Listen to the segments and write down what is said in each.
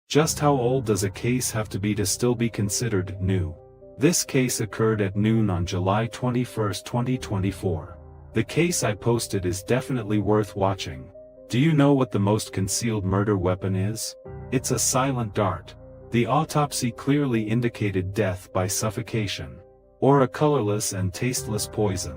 Just how old does a case have to still be considered new? This case occurred at noon on July 21, 2024. The case I posted is definitely worth watching. Do you know what the most concealed murder weapon is? It's a silent dart. The autopsy clearly indicated death by suffocation. Or a colorless and tasteless poison.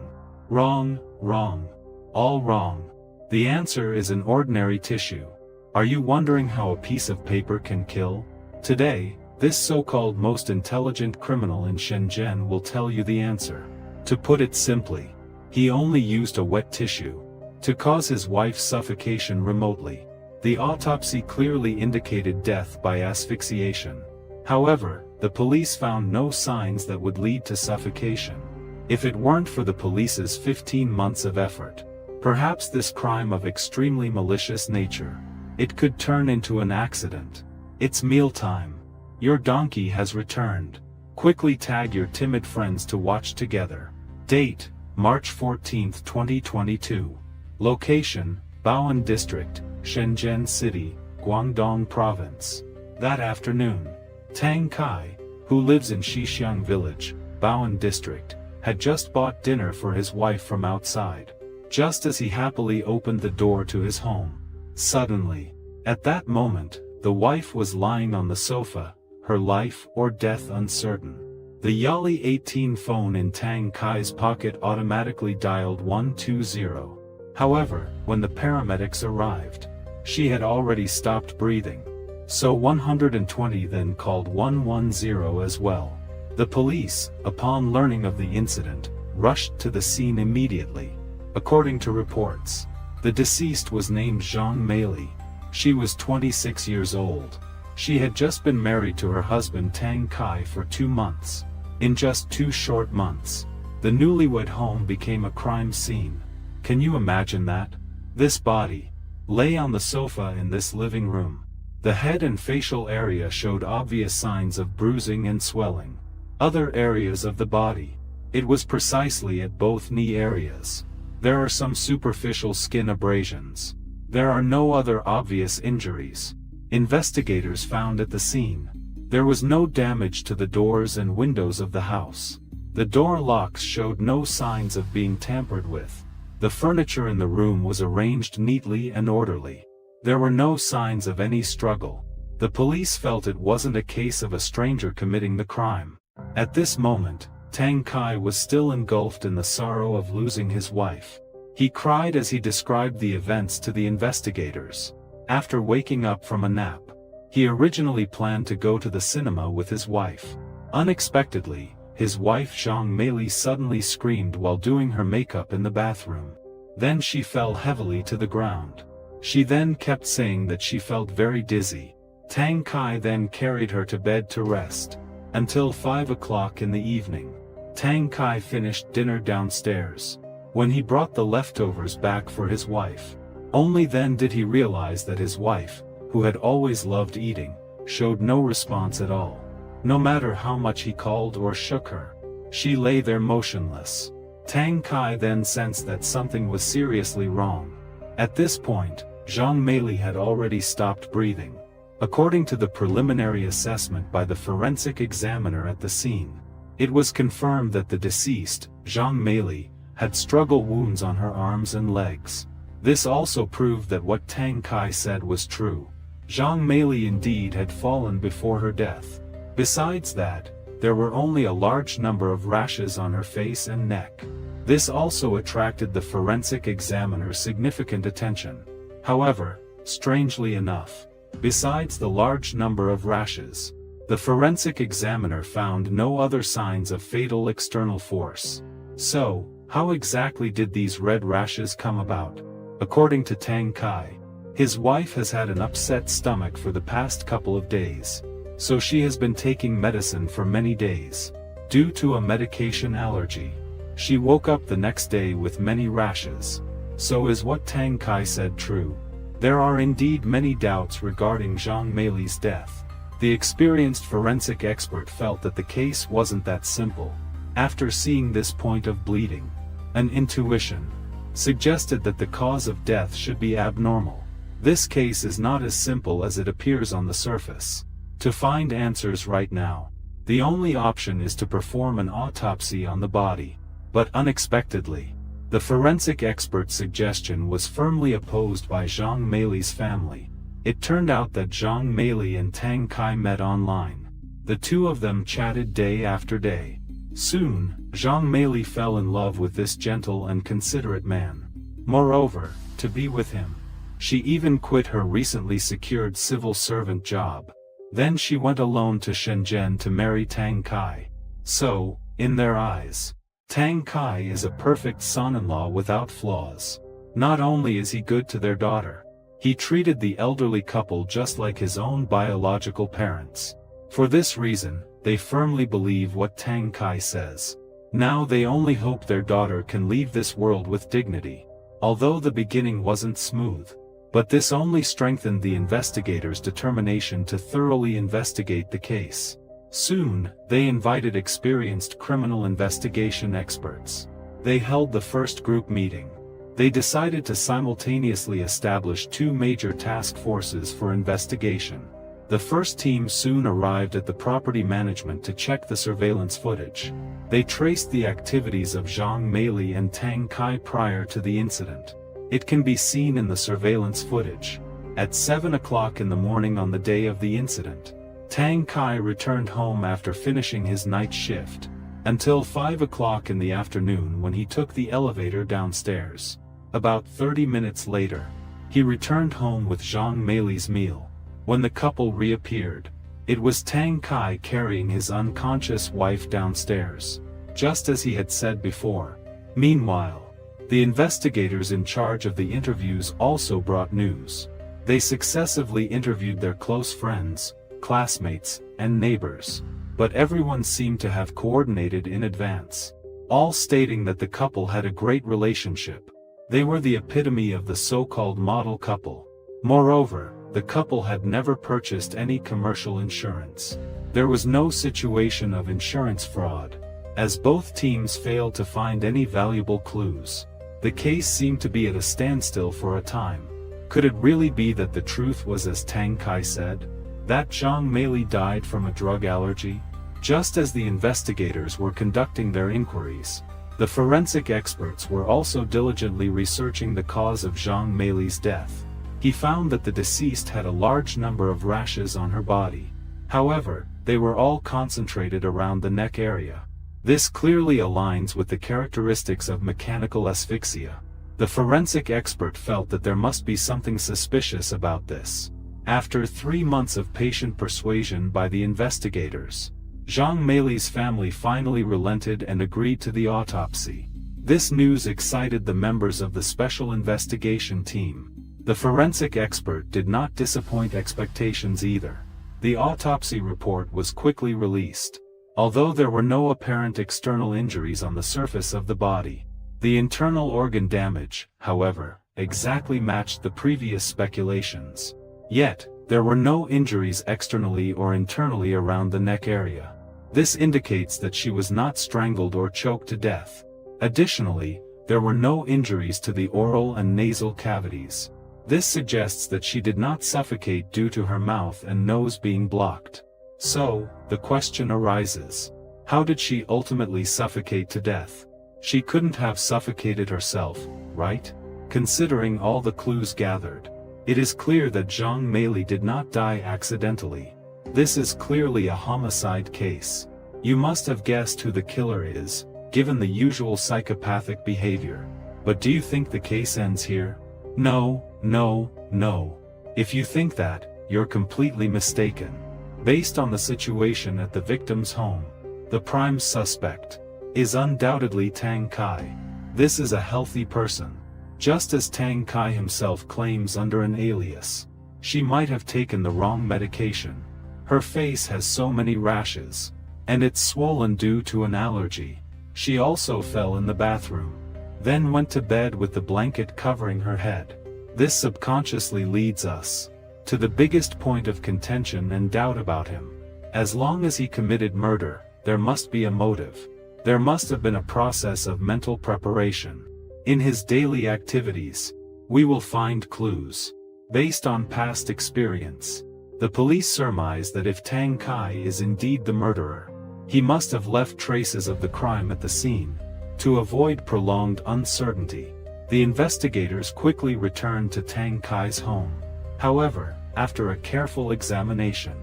Wrong, wrong. All wrong. The answer is an ordinary tissue. Are you wondering how a piece of paper can kill? Today, this so-called most intelligent criminal in Shenzhen will tell you the answer. To put it simply, he only used a wet tissue to cause his wife's suffocation remotely. The autopsy clearly indicated death by asphyxiation. However, the police found no signs that would lead to suffocation. If it weren't for the police's 15 months of effort, perhaps this crime of extremely malicious nature, it could turn into an accident. It's mealtime. Your donkey has returned. Quickly tag your timid friends to watch together. Date, March 14, 2022. Location, Baoan District, Shenzhen City, Guangdong Province. That afternoon, Tang Kai, who lives in Xixiang Village, Baoan District, had just bought dinner for his wife from outside. Just as he happily opened the door to his home, suddenly, at that moment, the wife was lying on the sofa, her life or death uncertain. The Yali 18 phone in Tang Kai's pocket automatically dialed 120. However, when the paramedics arrived, she had already stopped breathing. So 120 then called 110 as well. The police, upon learning of the incident, rushed to the scene immediately. According to reports, the deceased was named Zhang Meili. She was 26 years old. She had just been married to her husband Tang Kai for 2 months. In just 2 short months, the newlywed home became a crime scene. Can you imagine that? This body lay on the sofa in this living room. The head and facial area showed obvious signs of bruising and swelling. Other areas of the body, it was precisely at both knee areas. There are some superficial skin abrasions. There are no other obvious injuries. Investigators found at the scene, there was no damage to the doors and windows of the house. The door locks showed no signs of being tampered with. The furniture in the room was arranged neatly and orderly. There were no signs of any struggle. The police felt it wasn't a case of a stranger committing the crime. At this moment, Tang Kai was still engulfed in the sorrow of losing his wife. He cried as he described the events to the investigators. After waking up from a nap, he originally planned to go to the cinema with his wife. Unexpectedly, his wife Zhang Meili suddenly screamed while doing her makeup in the bathroom. Then she fell heavily to the ground. She then kept saying that she felt very dizzy. Tang Kai then carried her to bed to rest. Until 5 o'clock in the evening, Tang Kai finished dinner downstairs. When he brought the leftovers back for his wife, only then did he realize that his wife, who had always loved eating, showed no response at all. No matter how much he called or shook her, she lay there motionless. Tang Kai then sensed that something was seriously wrong. At this point, Zhang Meili had already stopped breathing. According to the preliminary assessment by the forensic examiner at the scene, it was confirmed that the deceased, Zhang Meili, had struggle wounds on her arms and legs. This also proved that what Tang Kai said was true. Zhang Meili indeed had fallen before her death. Besides that, there were only a large number of rashes on her face and neck. This also attracted the forensic examiner's significant attention. However, strangely enough, besides the large number of rashes, the forensic examiner found no other signs of fatal external force. So, how exactly did these red rashes come about? According to Tang Kai, his wife has had an upset stomach for the past couple of days. So she has been taking medicine for many days. Due to a medication allergy, she woke up the next day with many rashes. So is what Tang Kai said true? There are indeed many doubts regarding Zhang Meili's death. The experienced forensic expert felt that the case wasn't that simple. After seeing this point of bleeding, an intuition suggested that the cause of death should be abnormal. This case is not as simple as it appears on the surface. To find answers right now, the only option is to perform an autopsy on the body. But unexpectedly, the forensic expert's suggestion was firmly opposed by Zhang Meili's family. It turned out that Zhang Meili and Tang Kai met online. The two of them chatted day after day. Soon, Zhang Meili fell in love with this gentle and considerate man. Moreover, to be with him, she even quit her recently secured civil servant job. Then she went alone to Shenzhen to marry Tang Kai. So, in their eyes, Tang Kai is a perfect son-in-law without flaws. Not only is he good to their daughter, he treated the elderly couple just like his own biological parents. For this reason, they firmly believe what Tang Kai says. Now they only hope their daughter can leave this world with dignity. Although the beginning wasn't smooth, but this only strengthened the investigators' determination to thoroughly investigate the case. Soon, they invited experienced criminal investigation experts. They held the first group meeting. They decided to simultaneously establish two major task forces for investigation. The first team soon arrived at the property management to check the surveillance footage. They traced the activities of Zhang Meili and Tang Kai prior to the incident. It can be seen in the surveillance footage. At 7 o'clock in the morning on the day of the incident, Tang Kai returned home after finishing his night shift, until 5 o'clock in the afternoon when he took the elevator downstairs. About 30 minutes later, he returned home with Zhang Meili's meal. When the couple reappeared, it was Tang Kai carrying his unconscious wife downstairs, just as he had said before. Meanwhile, the investigators in charge of the interviews also brought news. They successively interviewed their close friends, classmates, and neighbors, but everyone seemed to have coordinated in advance, all stating that the couple had a great relationship. They were the epitome of the so-called model couple. Moreover, the couple had never purchased any commercial insurance. There was no situation of insurance fraud, as both teams failed to find any valuable clues. The case seemed to be at a standstill for a time. Could it really be that the truth was as Tang Kai said? That Zhang Meili died from a drug allergy? Just as the investigators were conducting their inquiries, the forensic experts were also diligently researching the cause of Zhang Meili's death. He found that the deceased had a large number of rashes on her body. However, they were all concentrated around the neck area. This clearly aligns with the characteristics of mechanical asphyxia. The forensic expert felt that there must be something suspicious about this. After 3 months of patient persuasion by the investigators, Zhang Meili's family finally relented and agreed to the autopsy. This news excited the members of the special investigation team. The forensic expert did not disappoint expectations either. The autopsy report was quickly released. Although there were no apparent external injuries on the surface of the body, the internal organ damage, however, exactly matched the previous speculations. Yet, there were no injuries externally or internally around the neck area. This indicates that she was not strangled or choked to death. Additionally, there were no injuries to the oral and nasal cavities. This suggests that she did not suffocate due to her mouth and nose being blocked. So, the question arises, how did she ultimately suffocate to death? She couldn't have suffocated herself, right? Considering all the clues gathered, it is clear that Zhang Meili did not die accidentally. This is clearly a homicide case. You must have guessed who the killer is, given the usual psychopathic behavior. But do you think the case ends here? No, no, no. If you think that, you're completely mistaken. Based on the situation at the victim's home, the prime suspect is undoubtedly Tang Kai. This is a healthy person. Just as Tang Kai himself claims under an alias, she might have taken the wrong medication. Her face has so many rashes, and it's swollen due to an allergy. She also fell in the bathroom, then went to bed with the blanket covering her head. This subconsciously leads us to the biggest point of contention and doubt about him. As long as he committed murder, there must be a motive. There must have been a process of mental preparation. In his daily activities, we will find clues. Based on past experience, the police surmise that if Tang Kai is indeed the murderer, he must have left traces of the crime at the scene. To avoid prolonged uncertainty, the investigators quickly returned to Tang Kai's home. However, after a careful examination,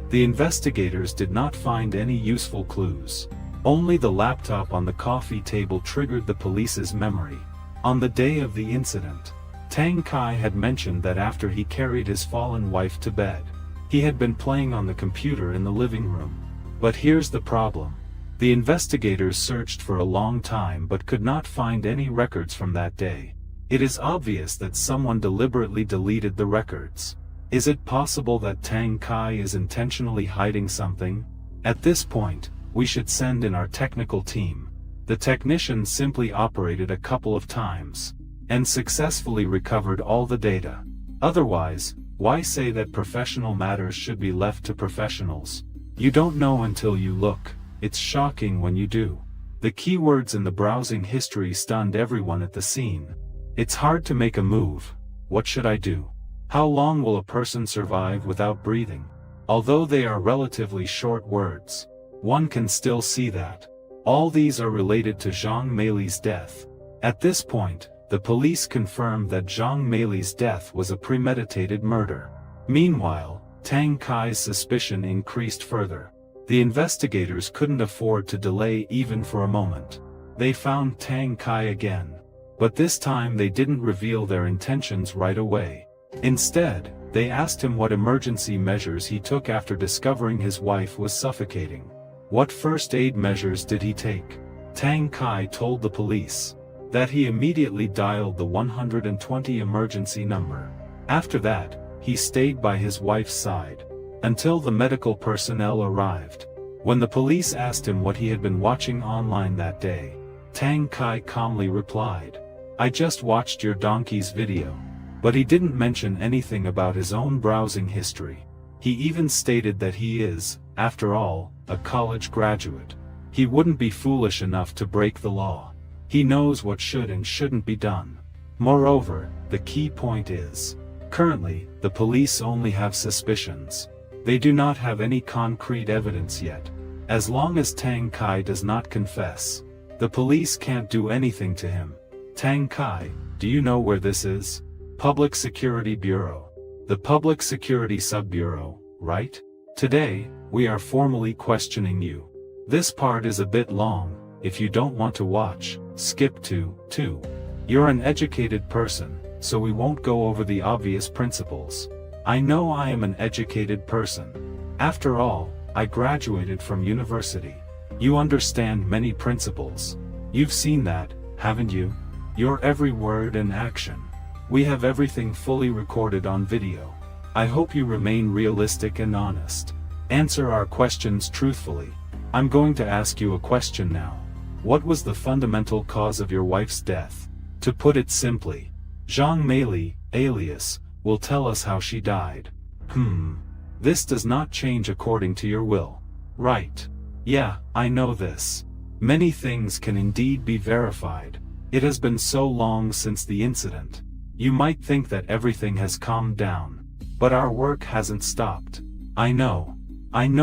the investigators did not find any useful clues. Only the laptop on the coffee table triggered the police's memory. On the day of the incident, Tang Kai had mentioned that after he carried his fallen wife to bed, he had been playing on the computer in the living room. But here's the problem. The investigators searched for a long time but could not find any records from that day. It is obvious that someone deliberately deleted the records. Is it possible that Tang Kai is intentionally hiding something? At this point, we should send in our technical team. The technicians simply operated a couple of times and successfully recovered all the data. Otherwise, why say that professional matters should be left to professionals? You don't know until you look. It's shocking when you do. The keywords in the browsing history stunned everyone at the scene. It's hard to make a move. What should I do? How long will a person survive without breathing? Although they are relatively short words, one can still see that all these are related to Zhang Meili's death. At this point, the police confirmed that Zhang Meili's death was a premeditated murder. Meanwhile, Tang Kai's suspicion increased further. The investigators couldn't afford to delay even for a moment. They found Tang Kai again. But this time they didn't reveal their intentions right away. Instead, they asked him what emergency measures he took after discovering his wife was suffocating. What first aid measures did he take? Tang Kai told the police that he immediately dialed the 120 emergency number. After that, he stayed by his wife's side until the medical personnel arrived. When the police asked him what he had been watching online that day, Tang Kai calmly replied, "I just watched your donkey's video." But he didn't mention anything about his own browsing history. He even stated that he is, after all, a college graduate. He wouldn't be foolish enough to break the law. He knows what should and shouldn't be done. Moreover, the key point is, currently, the police only have suspicions. They do not have any concrete evidence yet. As long as Tang Kai does not confess, the police can't do anything to him. Tang Kai, do you know where this is? Public Security Bureau. The Public Security Sub-Bureau, right? Today, we are formally questioning you. This part is a bit long. If you don't want to watch, skip to 2. You're an educated person, so we won't go over the obvious principles. I know I am an educated person. After all, I graduated from university. You understand many principles. You've seen that, haven't you? Your every word and action. We have everything fully recorded on video. I hope you remain realistic and honest. Answer our questions truthfully. I'm going to ask you a question now. What was the fundamental cause of your wife's death? To put it simply, Zhang Meili, alias, will tell us how she died. This does not change according to your will. Right. Yeah, I know this. Many things can indeed be verified. It has been so long since the incident. You might think that everything has calmed down. But our work hasn't stopped. I know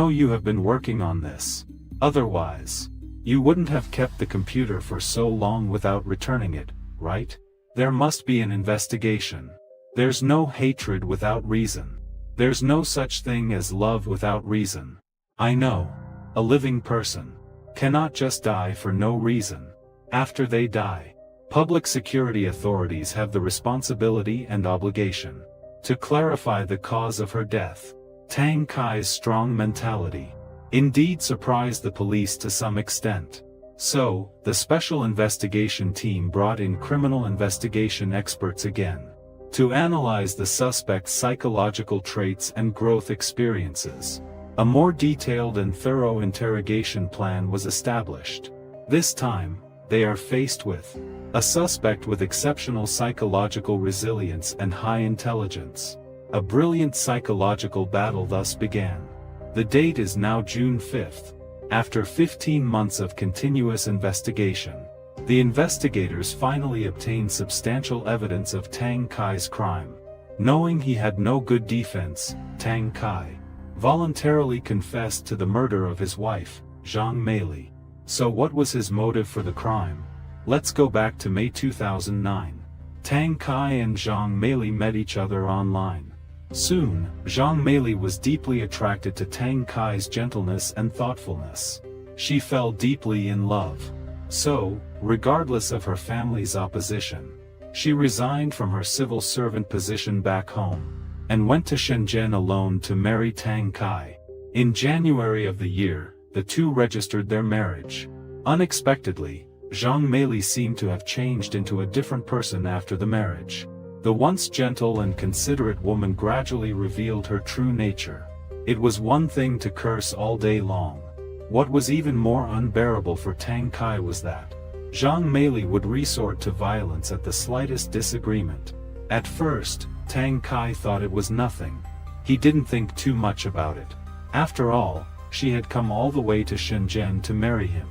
you have been working on this. Otherwise, you wouldn't have kept the computer for so long without returning it, right? There must be an investigation. There's no hatred without reason. There's no such thing as love without reason. I know. A living person cannot just die for no reason. After they die, public security authorities have the responsibility and obligation to clarify the cause of her death. Tang Kai's strong mentality indeed surprised the police to some extent. So, the special investigation team brought in criminal investigation experts again to analyze the suspect's psychological traits and growth experiences. A more detailed and thorough interrogation plan was established. This time, they are faced with a suspect with exceptional psychological resilience and high intelligence. A brilliant psychological battle thus began. The date is now June 5th. After 15 months of continuous investigation, the investigators finally obtained substantial evidence of Tang Kai's crime. Knowing he had no good defense, Tang Kai voluntarily confessed to the murder of his wife, Zhang Meili. So what was his motive for the crime? Let's go back to May 2009. Tang Kai and Zhang Meili met each other online. Soon, Zhang Meili was deeply attracted to Tang Kai's gentleness and thoughtfulness. She fell deeply in love. So, regardless of her family's opposition, she resigned from her civil servant position back home and went to Shenzhen alone to marry Tang Kai. In January of the year, the two registered their marriage. Unexpectedly, Zhang Meili seemed to have changed into a different person after the marriage. The once gentle and considerate woman gradually revealed her true nature. It was one thing to curse all day long. What was even more unbearable for Tang Kai was that Zhang Meili would resort to violence at the slightest disagreement. At first, Tang Kai thought it was nothing. He didn't think too much about it. After all, she had come all the way to Shenzhen to marry him.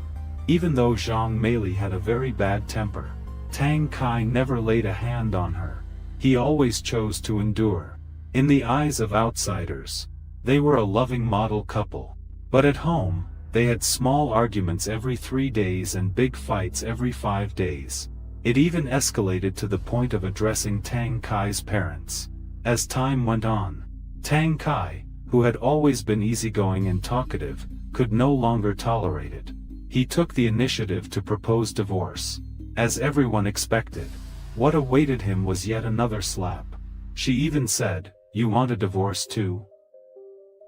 Even though Zhang Meili had a very bad temper, Tang Kai never laid a hand on her. He always chose to endure. In the eyes of outsiders, they were a loving model couple. But at home, they had small arguments every 3 days and big fights every 5 days. It even escalated to the point of addressing Tang Kai's parents. As time went on, Tang Kai, who had always been easygoing and talkative, could no longer tolerate it. He took the initiative to propose divorce. As everyone expected, what awaited him was yet another slap. She even said, "You want a divorce too?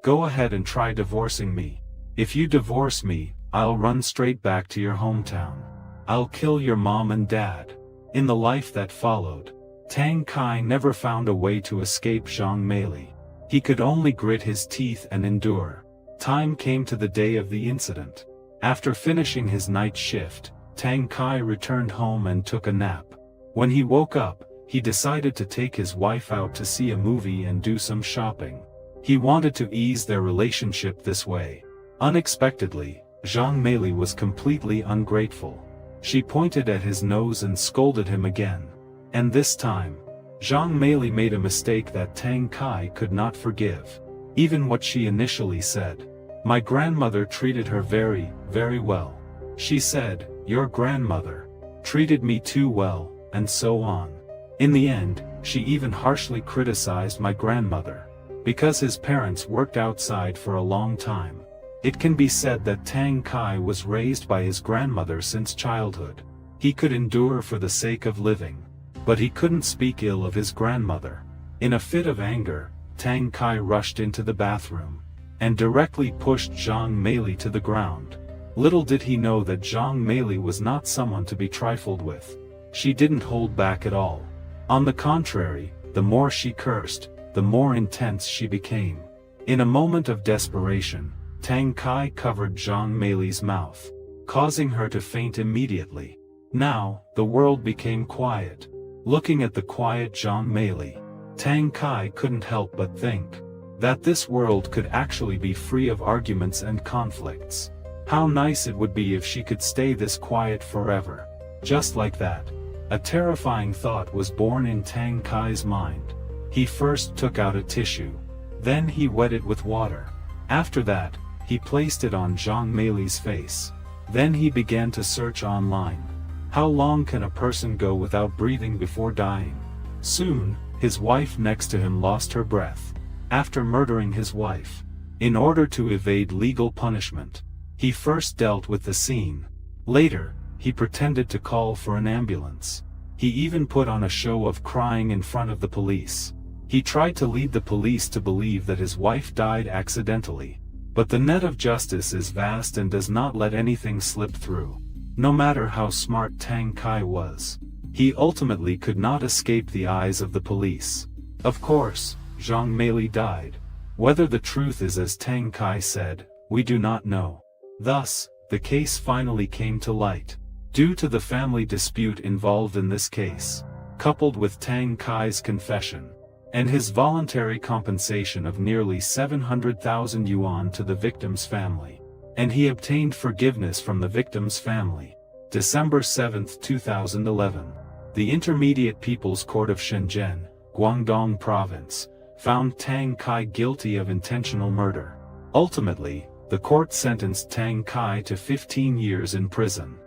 Go ahead and try divorcing me. If you divorce me, I'll run straight back to your hometown. I'll kill your mom and dad." In the life that followed, Tang Kai never found a way to escape Zhang Meili. He could only grit his teeth and endure. Time came to the day of the incident. After finishing his night shift, Tang Kai returned home and took a nap. When he woke up, he decided to take his wife out to see a movie and do some shopping. He wanted to ease their relationship this way. Unexpectedly, Zhang Meili was completely ungrateful. She pointed at his nose and scolded him again. And this time, Zhang Meili made a mistake that Tang Kai could not forgive. Even what she initially said. "My grandmother treated her very, very well." She said, "Your grandmother treated me too well," and so on. In the end, she even harshly criticized my grandmother. Because his parents worked outside for a long time, it can be said that Tang Kai was raised by his grandmother since childhood. He could endure for the sake of living, but he couldn't speak ill of his grandmother. In a fit of anger, Tang Kai rushed into the bathroom and directly pushed Zhang Meili to the ground. Little did he know that Zhang Meili was not someone to be trifled with. She didn't hold back at all. On the contrary, the more she cursed, the more intense she became. In a moment of desperation, Tang Kai covered Zhang Meili's mouth, causing her to faint immediately. Now, the world became quiet. Looking at the quiet Zhang Meili, Tang Kai couldn't help but think that this world could actually be free of arguments and conflicts. How nice it would be if she could stay this quiet forever. Just like that, a terrifying thought was born in Tang Kai's mind. He first took out a tissue. Then he wet it with water. After that, he placed it on Zhang Meili's face. Then he began to search online. How long can a person go without breathing before dying? Soon, his wife next to him lost her breath. After murdering his wife, in order to evade legal punishment, he first dealt with the scene. Later, he pretended to call for an ambulance. He even put on a show of crying in front of the police. He tried to lead the police to believe that his wife died accidentally. But the net of justice is vast and does not let anything slip through. No matter how smart Tang Kai was, he ultimately could not escape the eyes of the police. Of course, Zhang Meili died. Whether the truth is as Tang Kai said, we do not know. Thus, the case finally came to light. Due to the family dispute involved in this case, coupled with Tang Kai's confession, and his voluntary compensation of nearly 700,000 yuan to the victim's family, and he obtained forgiveness from the victim's family. December 7, 2011. The Intermediate People's Court of Shenzhen, Guangdong Province, found Tang Kai guilty of intentional murder. Ultimately, the court sentenced Tang Kai to 15 years in prison.